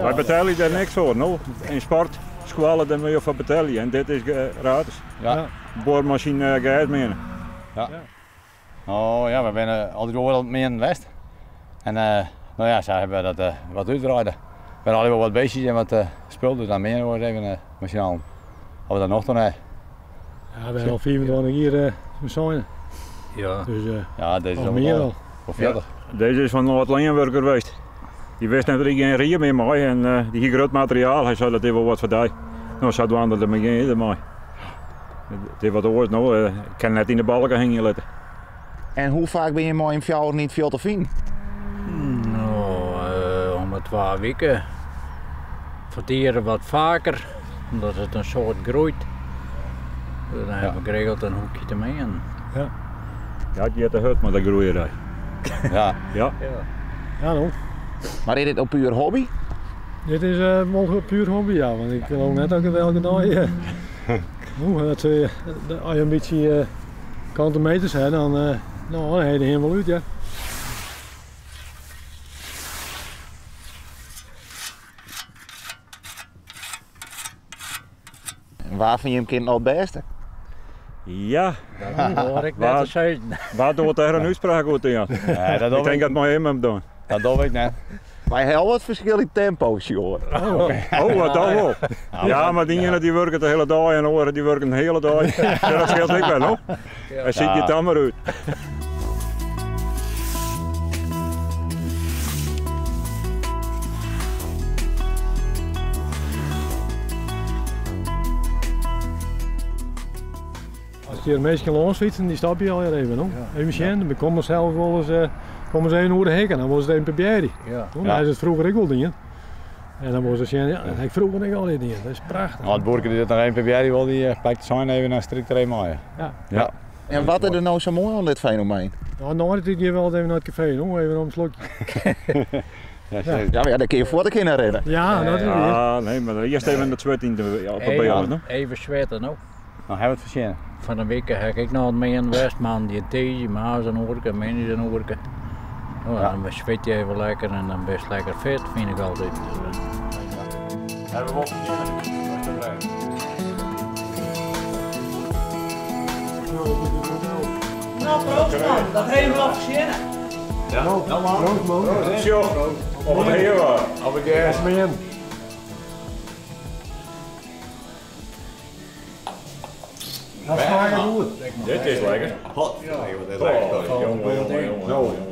Wij betalen daar niks voor. Nou. In sport, squallen, daar moet je voor betalen. En dit is gratis. Ja. Boormachine gaat menen. Ja. Oh ja, we zijn altijd overal meer in het west. En nou ja, ze hebben dat wat uitdraaien. We hebben al wat beestjes en wat spul, dus dan meer wordt even machinaal. Als we dat nog doen. Ja, we hebben al 24 hier zijn. Ja. Dus Ja, deze is al meer al. Of verder. Deze is van Noord-Lijnwerker geweest. Die wist net dat ik geen riem meer mooi en die hier groot materiaal. Hij zei dat dit wel wat voor die. Nou, zouden we anderen er maar geen mooi. Dit wat ooit nou, ik kan net in de balken hangen laten. En hoe vaak ben je mooi in fjouwer niet veel te vinden? Nou, om het 2 weken. Verdieren wat vaker, omdat het een soort groeit. Dan hebben we geregeld een hoekje te mee. Ja, die had de hut, maar dat groeien hij. Ja. Ja. Ja, nou. Maar is dit ook puur hobby? Dit is wel puur hobby, ja, want ik geloof net ook welke dag. Als je een beetje kanten meters hebt, dan heb je er helemaal uit, ja. En waar vind je hem kind al het beste? Ja. Dat hoor ik net als uit. Waar doet er een uitspraak uit? Ja. Ja, dat Ik denk dat maar hem doen. Dat doe ik net. Wij hebben wat verschillende tempo's, joh. Oh, wat dan wel? Ja, maar diegenen die werken de hele dag en anderen die werken de hele dag. Ja, dat scheelt ik wel, hoor. Hij ziet je dan maar uit. Als je er meestal langs fietsen, die stap je al even, hoor. Even zien, dan komen ze zelf wel eens komen ze even over de hek en dan was het een papier. Ja. Toen is het vroeger ik wel dingen. En dan was ze zeggen, ja, dat heb ik vroeger ik al die dingen. Dat is prachtig. Nou, het boerke die zit nog één PBR, die wil die pakt zijn even naar strikt erin maaien. Ja. En wat is er nou zo mooi aan dit fenomeen? Nou, dan had ik hier wel even naar het café, hoor. Even om een slokje. Ja, maar daar kun je voor de kinderen redden. Ja, dat is weer. Ja, nee, maar eerst even het zwet in de proberen. No? Even zweten nou. Nou, hebben we het verzien. Van een week heb ik nog mee in Westman, die thee, maar zijn oorke, mijn zijn oorke. Nou, dan zweet je even lekker en dan best lekker vet, vind ik altijd. Hebben we wel verzien. Nou, proost man, dat hebben we wel gezien. Ja, nou man. Zo, op het hele. Op het gas. Dat smaakt goed. Dit is lekker. Hot. Ja, wat is lekker. Jongen.